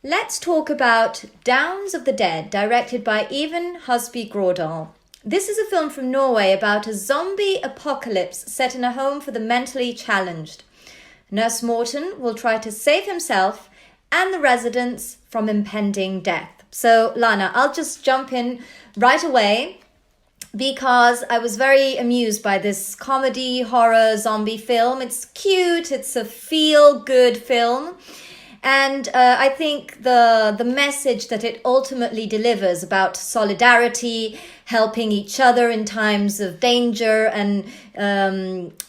Let's talk about Downs of the Dead, directed by Even Husby Grådal. This is a film from Norway about a zombie apocalypse set in a home for the mentally challenged. Nurse Morton will try to save himself and the residents from impending death. So, Lana, I'll just jump in right away because I was very amused by this comedy horror zombie film. It's cute, it's a feel-good film. And I think the message that it ultimately delivers about solidarity, helping each other in times of danger, and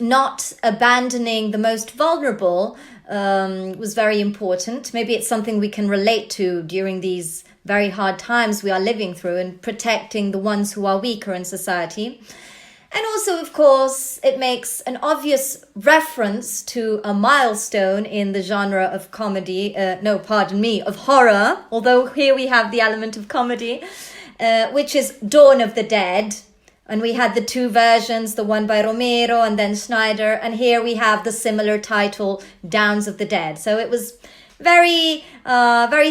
not abandoning the most vulnerable was very important. Maybe it's something we can relate to during these very hard times we are living through, and protecting the ones who are weaker in society. And also, of course, it makes an obvious reference to a milestone in the genre of comedy, of horror, although here we have the element of comedy, which is Dawn of the Dead. And we had the two versions, the one by Romero and then Schneider. And here we have the similar title, Downs of the Dead. So it was very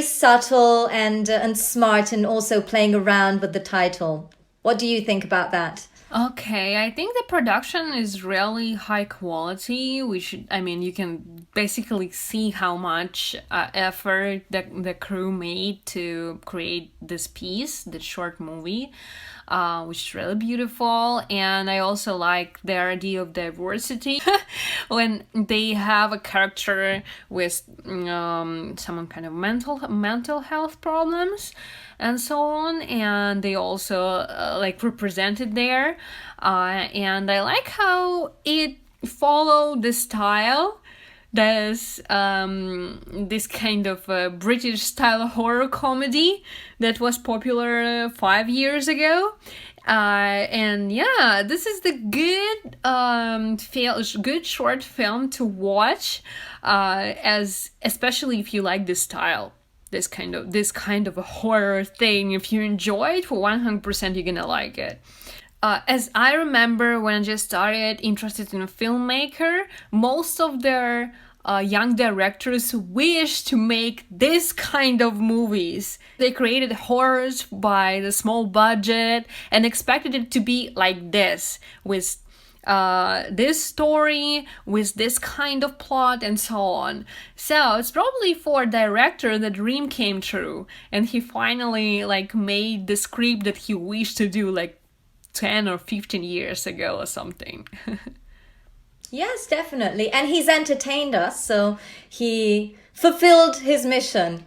subtle and smart, and also playing around with the title. What do you think about that? Okay, I think the production is really high quality, which, I mean, you can basically see how much effort the crew made to create this piece, the short movie, which is really beautiful. And I also like the idea of diversity when they have a character with some kind of mental health problems and so on, and they also represented there, and I like how it followed the style, this kind of British style horror comedy that was popular 5 years ago. And yeah, this is the good short film to watch, as especially if you like this style. This kind of a horror thing. If you enjoy it, for 100% you're gonna like it. As I remember, when I just started interested in a filmmaker, most of their young directors wish to make this kind of movies. They created horrors by the small budget and expected it to be like this, with this story, with this kind of plot, and so on. So it's probably for a director the dream came true, and he finally made the script that he wished to do 10 or 15 years ago or something. Yes, definitely. And he's entertained us, so he fulfilled his mission.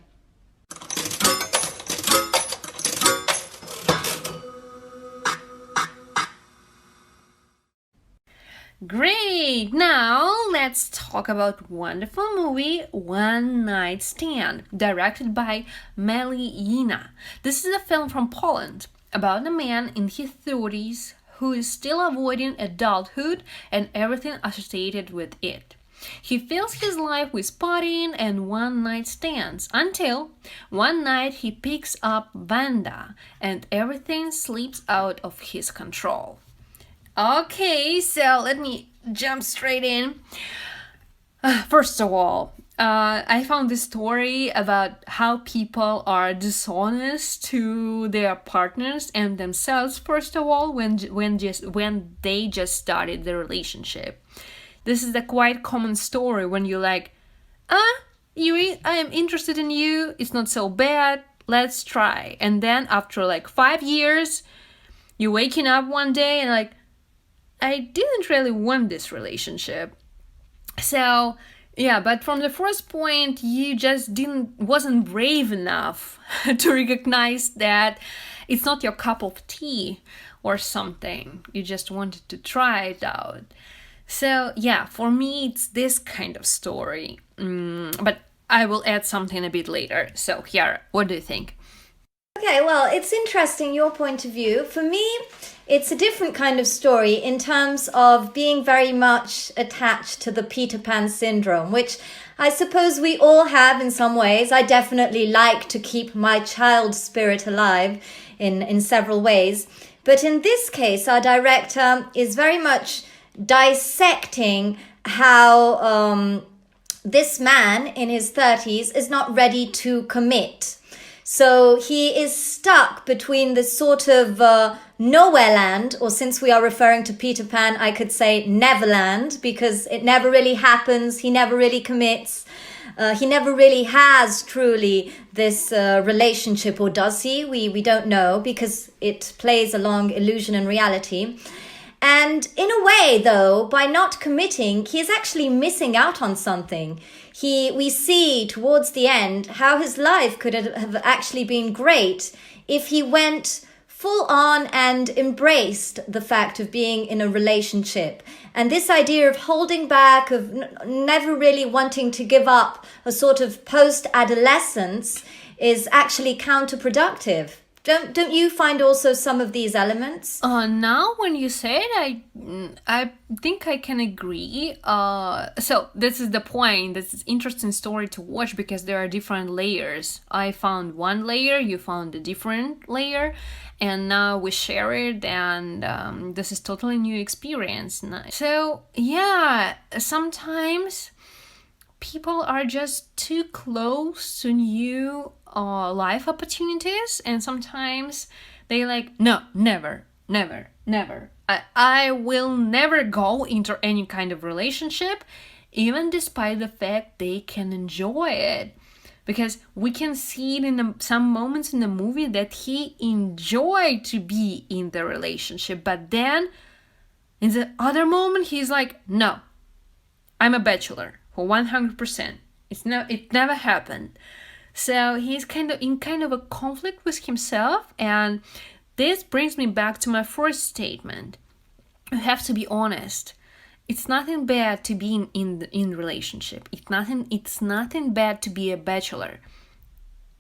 Great! Now let's talk about wonderful movie One Night Stand, directed by Meli Yina. This is a film from Poland about a man in his 30s who is still avoiding adulthood and everything associated with it. He fills his life with partying and one-night stands until one night he picks up Vanda and everything slips out of his control. Okay, so let me jump straight in. First of all, I found this story about how people are dishonest to their partners and themselves. First of all, when they just started the relationship, this is a quite common story when you're like, I am interested in you. It's not so bad. Let's try. And then after 5 years, you're waking up one day and I didn't really want this relationship. So yeah, but from the first point, you just wasn't brave enough to recognize that it's not your cup of tea or something. You just wanted to try it out. So yeah, for me, it's this kind of story. But I will add something a bit later. So Chiara, what do you think? Okay, well, it's interesting, your point of view. For me, it's a different kind of story in terms of being very much attached to the Peter Pan syndrome, which I suppose we all have in some ways. I definitely like to keep my child spirit alive in several ways. But in this case, our director is very much dissecting how this man in his 30s is not ready to commit. So he is stuck between this sort of nowhere land, or since we are referring to Peter Pan, I could say Neverland, because it never really happens. He never really commits. He never really has truly this relationship, or does he? We don't know, because it plays along illusion and reality. And in a way, though, by not committing, he is actually missing out on something. We see towards the end how his life could have actually been great if he went full on and embraced the fact of being in a relationship. And this idea of holding back, of never really wanting to give up a sort of post-adolescence is actually counterproductive. Don't you find also some of these elements? Now when you say it, I think I can agree. So this is the point. This is interesting story to watch because there are different layers. I found one layer, you found a different layer, and now we share it, and this is totally new experience. So yeah, sometimes people are just too close to new life opportunities, and sometimes they like, no, never. I will never go into any kind of relationship, even despite the fact they can enjoy it. Because we can see it in some moments in the movie that he enjoyed to be in the relationship, but then in the other moment he's like, no, I'm a bachelor for 100%. It never happened. So he's kind of a conflict with himself, and this brings me back to my first statement. You have to be honest. It's nothing bad to be in relationship. It's nothing bad to be a bachelor.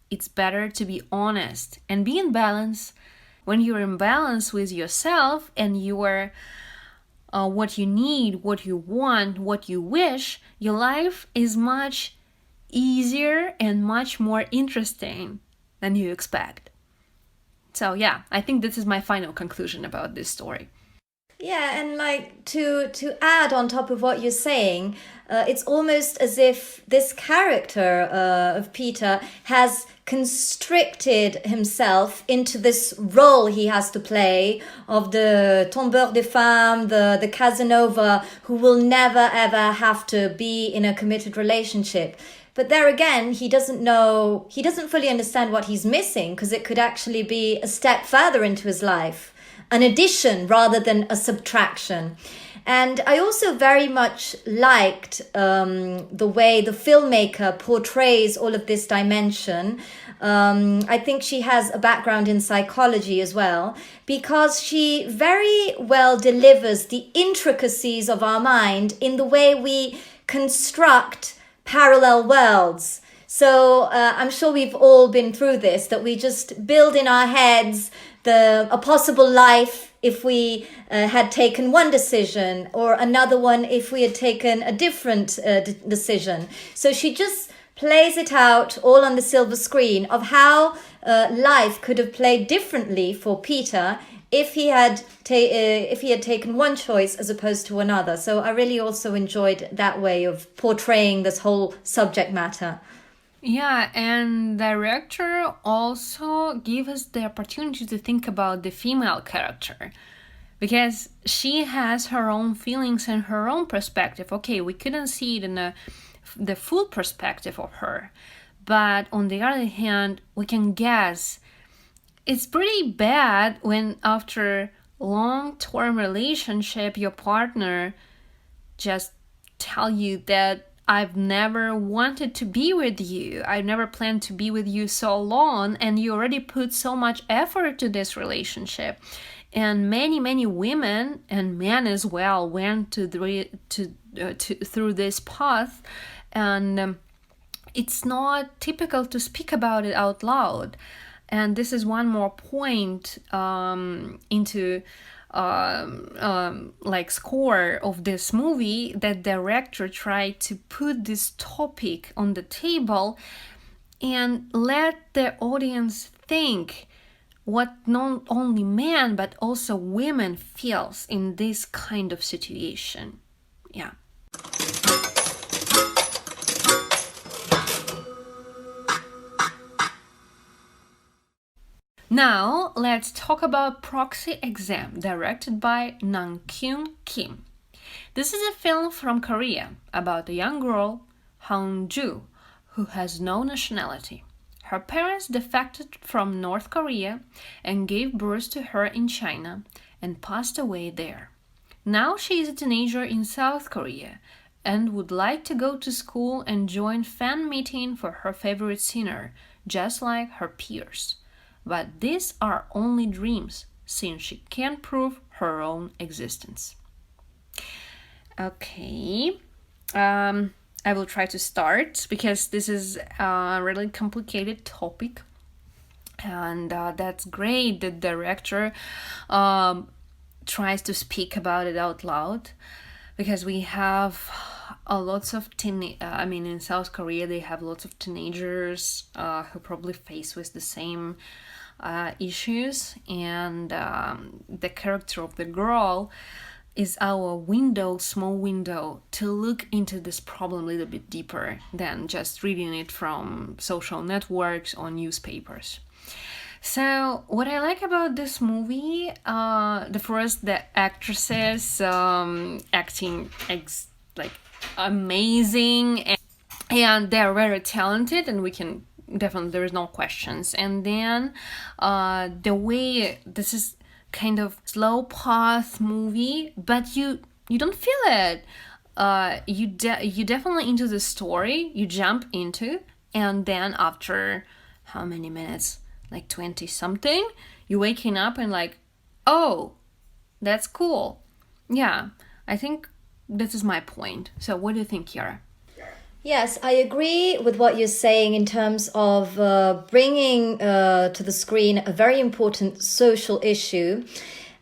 It's better to be honest and be in balance. When you're in balance with yourself and you are what you need, what you want, what you wish, your life is much easier and much more interesting than you expect. So yeah, I think this is my final conclusion about this story. Yeah, and like to add on top of what you're saying, it's almost as if this character of Peter has constricted himself into this role he has to play of the tombeur de femme, the Casanova, who will never ever have to be in a committed relationship. But there again, he doesn't fully understand what he's missing, because it could actually be a step further into his life, an addition rather than a subtraction. And I also very much liked the way the filmmaker portrays all of this dimension. I think she has a background in psychology as well, because she very well delivers the intricacies of our mind in the way we construct parallel worlds. So I'm sure we've all been through this, that we just build in our heads a possible life if we had taken one decision, or another one if we had taken a different decision. So she just plays it out all on the silver screen of how life could have played differently for Peter if he had taken one choice as opposed to another. So I really also enjoyed that way of portraying this whole subject matter. Yeah, and director also give us the opportunity to think about the female character, because she has her own feelings and her own perspective. Okay, we couldn't see it in the full perspective of her, but on the other hand, we can guess. It's pretty bad when after long-term relationship, your partner just tell you that I've never wanted to be with you. I never planned to be with you so long, and you already put so much effort to this relationship. And many women and men as well went through this path, and it's not typical to speak about it out loud. And this is one more point into score of this movie, that director tried to put this topic on the table and let the audience think what not only men but also women feels in this kind of situation. Yeah. Now, let's talk about Proxy Exam, directed by Nang-kyun Kim. This is a film from Korea about a young girl, Hong-ju, who has no nationality. Her parents defected from North Korea and gave birth to her in China and passed away there. Now she is a teenager in South Korea and would like to go to school and join fan meeting for her favorite singer, just like her peers. But these are only dreams, since she can't prove her own existence. Okay, I will try to start because this is a really complicated topic, and that's great. The director tries to speak about it out loud because we have lots of in South Korea they have lots of teenagers who probably face with the same issues, and the character of the girl is our small window to look into this problem a little bit deeper than just reading it from social networks or newspapers. So what I like about this movie, the actresses acting like amazing, and they're very talented, and we can definitely, there is no questions. And then the way this is kind of slow path movie, but you don't feel it. You definitely into the story, you jump into, and then after how many minutes, like 20 something, you waking up and like, oh, that's cool. Yeah, I think this is my point. So what do you think, Kiara? Yes, I agree with what you're saying in terms of bringing to the screen a very important social issue.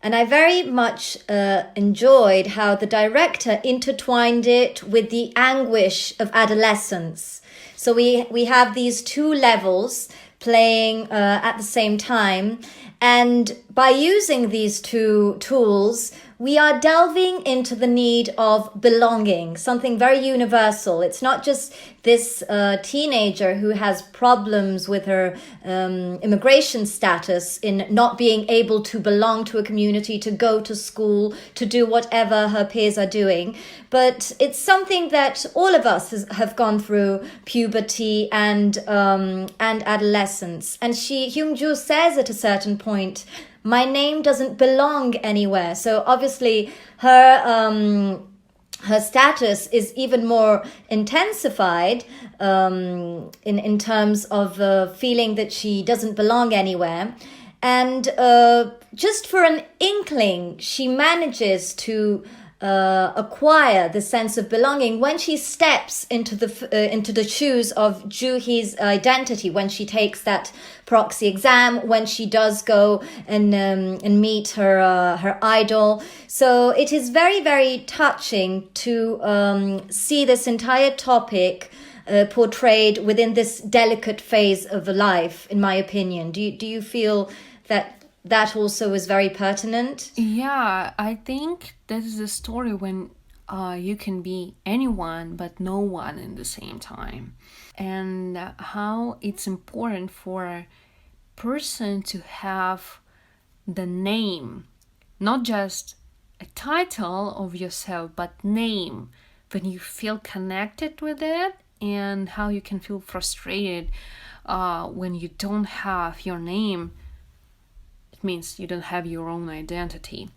And I very much enjoyed how the director intertwined it with the anguish of adolescence. So we have these two levels playing at the same time. And by using these two tools, we are delving into the need of belonging, something very universal. It's not just this teenager who has problems with her immigration status in not being able to belong to a community, to go to school, to do whatever her peers are doing. But it's something that all of us have gone through, puberty and adolescence. And Hyung-ju says at a certain point, my name doesn't belong anywhere. So obviously her status is even more intensified in terms of feeling that she doesn't belong anywhere. And just for an inkling, she manages to acquire the sense of belonging when she steps into the shoes of Juhi's identity, when she takes that proxy exam, when she does go and meet her idol. So it is very, very touching to see this entire topic portrayed within this delicate phase of life, in my opinion. Do you feel that also is very pertinent? Yeah, I think this is a story when you can be anyone but no one in the same time. And how it's important for a person to have the name, not just a title of yourself, but name, when you feel connected with it, and how you can feel frustrated when you don't have your name. It means you don't have your own identity.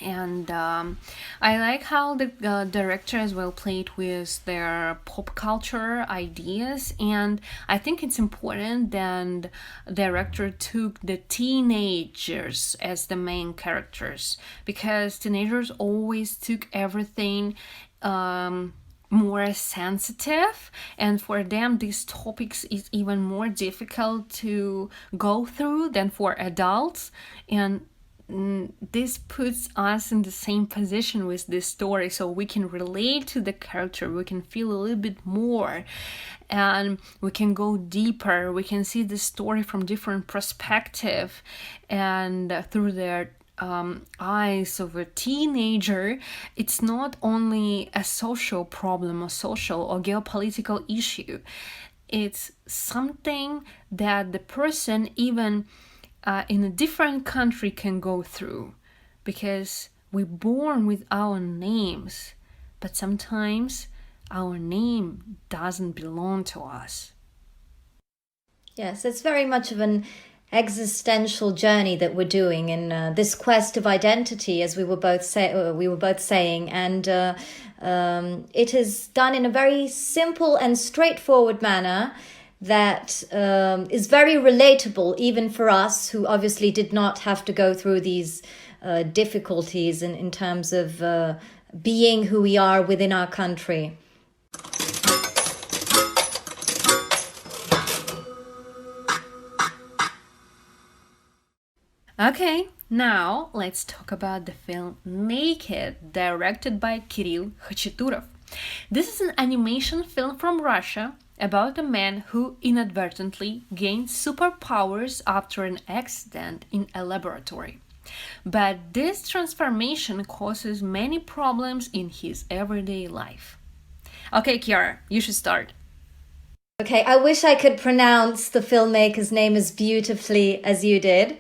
And I like how the director as well played with their pop culture ideas, and I think it's important that the director took the teenagers as the main characters, because teenagers always took everything more sensitive, and for them these topics is even more difficult to go through than for adults. And this puts us in the same position with this story, so we can relate to the character, we can feel a little bit more, and we can go deeper, we can see the story from different perspective, and through their eyes of a teenager. It's not only a social problem or social or geopolitical issue, it's something that the person even in a different country can go through, because we're born with our names, but sometimes our name doesn't belong to us. Yes, it's very much of an existential journey that we're doing in this quest of identity, as we were both saying, and it is done in a very simple and straightforward manner that is very relatable, even for us who obviously did not have to go through these difficulties in terms of being who we are within our country. Okay, now let's talk about the film Naked, directed by Kirill Khachaturov. This is an animation film from Russia about a man who inadvertently gained superpowers after an accident in a laboratory. But this transformation causes many problems in his everyday life. Okay, Kiara, you should start. Okay, I wish I could pronounce the filmmaker's name as beautifully as you did.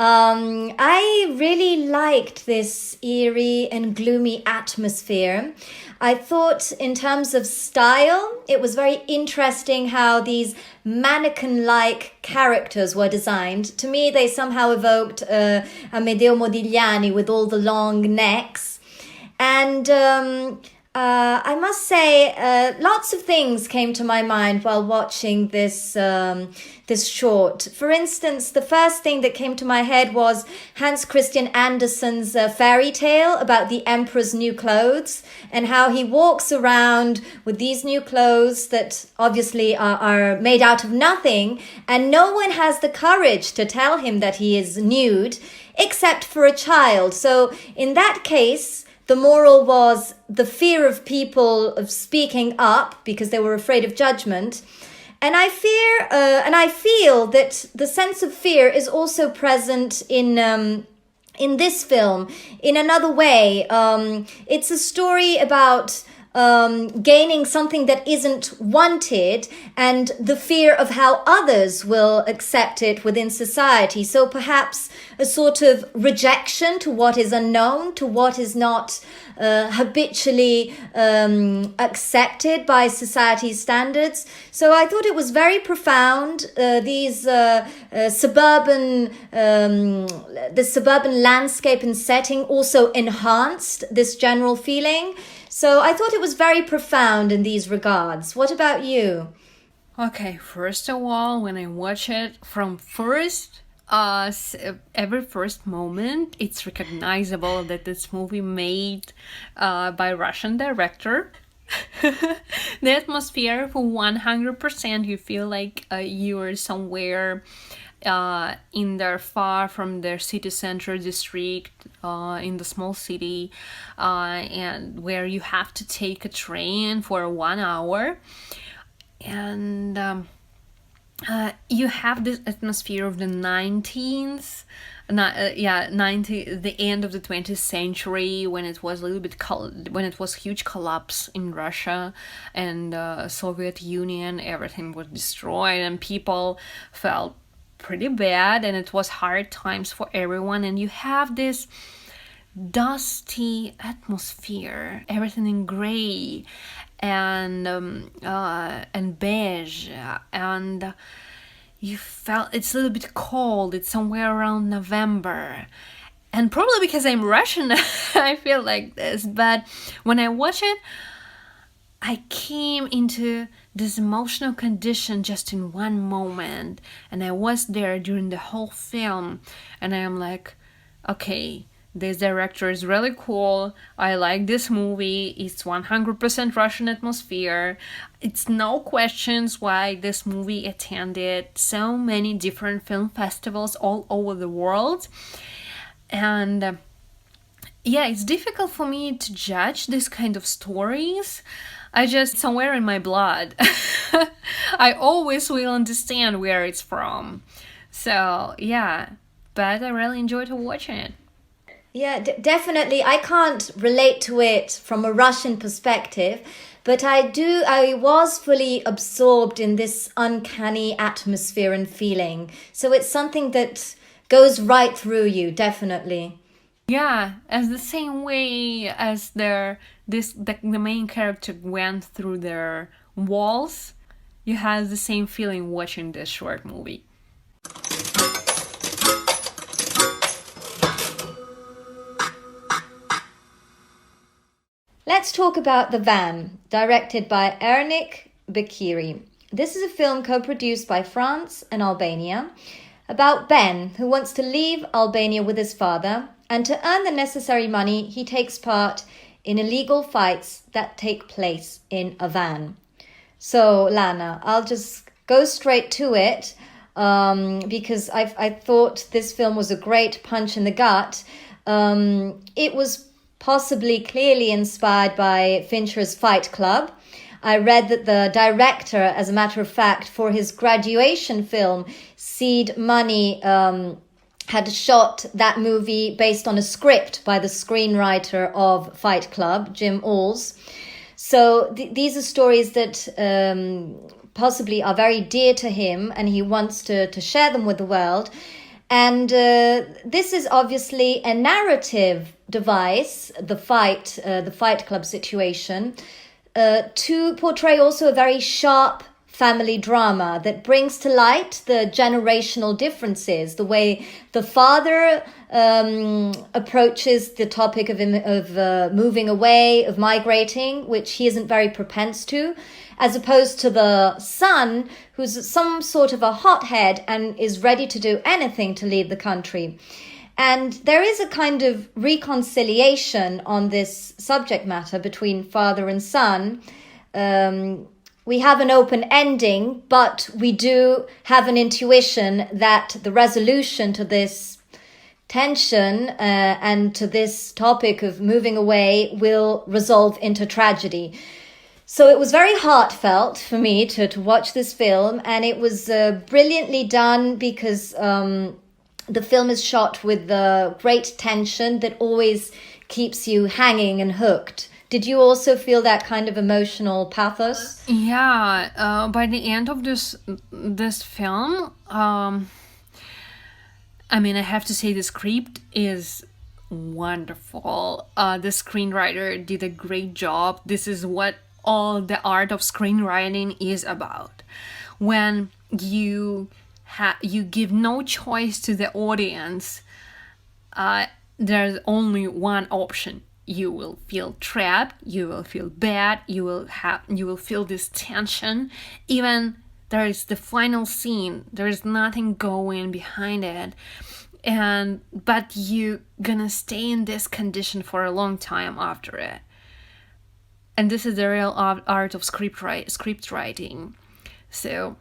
I really liked this eerie and gloomy atmosphere. I thought in terms of style, it was very interesting how these mannequin-like characters were designed. To me, they somehow evoked Amedeo Modigliani with all the long necks. And I must say, lots of things came to my mind while watching this short. For instance, the first thing that came to my head was Hans Christian Andersen's fairy tale about the emperor's new clothes, and how he walks around with these new clothes that obviously are made out of nothing, and no one has the courage to tell him that he is nude, except for a child. So in that case, the moral was the fear of people of speaking up because they were afraid of judgment. And I feel that the sense of fear is also present in this film in another way. It's a story about gaining something that isn't wanted and the fear of how others will accept it within society. So perhaps a sort of rejection to what is unknown, to what is not habitually accepted by society's standards. So I thought it was very profound. The suburban landscape and setting also enhanced this general feeling. So I thought it was very profound in these regards. What about you? Okay, first of all, when I watch it from every first moment, it's recognizable that this movie made by Russian director. The atmosphere for 100%, you feel like you're somewhere in there far from their city center district, in the small city, and where you have to take a train for 1 hour, and you have this atmosphere of the the end of the 20th century, when it was a little bit when it was huge collapse in Russia and Soviet Union. Everything was destroyed and people felt pretty bad, and it was hard times for everyone. And you have this dusty atmosphere, everything in gray and beige, and you felt it's a little bit cold. It's somewhere around November, and probably because I'm Russian I feel like this. But when I watch it, I came into this emotional condition just in one moment, and I was there during the whole film, and I am like, okay, this director is really cool. I like this movie. It's 100% Russian atmosphere. It's no questions why this movie attended so many different film festivals all over the world. And it's difficult for me to judge this kind of stories. I just, somewhere in my blood, I always will understand where it's from. So, but I really enjoyed watching it. Yeah, definitely. I can't relate to it from a Russian perspective, but I was fully absorbed in this uncanny atmosphere and feeling. So it's something that goes right through you, definitely. Yeah, as the same way as the main character went through their walls, you had the same feeling watching this short movie. Let's talk about The Van, directed by Ernik Bekiri. This is a film co-produced by France and Albania about Ben, who wants to leave Albania with his father, and to earn the necessary money, he takes part in illegal fights that take place in a van. So, Lana, I'll just go straight to it because I thought this film was a great punch in the gut. It was possibly clearly inspired by Fincher's Fight Club. I read that the director, as a matter of fact, for his graduation film, Seed Money, had shot that movie based on a script by the screenwriter of Fight Club, Jim Alls. So these are stories that possibly are very dear to him, and he wants to share them with the world. And this is obviously a narrative device, the Fight Club situation, to portray also a very sharp family drama that brings to light the generational differences, the way the father approaches the topic of moving away, of migrating, which he isn't very propense to, as opposed to the son, who's some sort of a hothead and is ready to do anything to leave the country. And there is a kind of reconciliation on this subject matter between father and son. We have an open ending, but we do have an intuition that the resolution to this tension and to this topic of moving away will resolve into tragedy. So it was very heartfelt for me to watch this film, and it was brilliantly done because the film is shot with great tension that always keeps you hanging and hooked. Did you also feel that kind of emotional pathos? Yeah, by the end of this film, I mean, I have to say the script is wonderful. The screenwriter did a great job. This is what all the art of screenwriting is about. When you give no choice to the audience, there's only one option. You will feel trapped, you will feel bad, you will feel this tension. Even there is the final scene, there is nothing going behind it, but you gonna stay in this condition for a long time after it. And this is the real art of script writing. So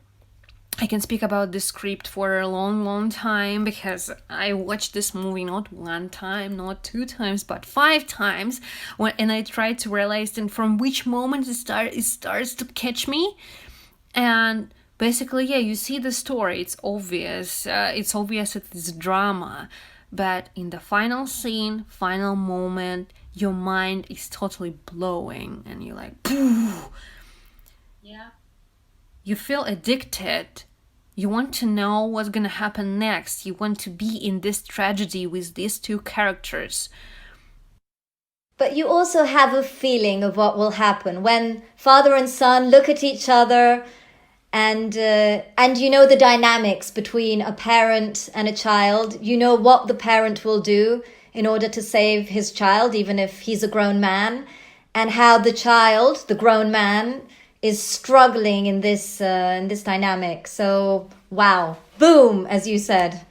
I can speak about this script for a long time because I watched this movie not one time, not two times, but 5 times. And I tried to realize then from which moment it starts to catch me. And basically, yeah, you see the story. It's obvious. It's drama. But in the final scene, final moment, your mind is totally blowing. And you're like, poof. Yeah. You feel addicted. You want to know what's gonna happen next. You want to be in this tragedy with these 2 characters. But you also have a feeling of what will happen when father and son look at each other, and you know the dynamics between a parent and a child. You know what the parent will do in order to save his child, even if he's a grown man, and how the child, the grown man, is struggling in this dynamic. So wow, boom, as you said.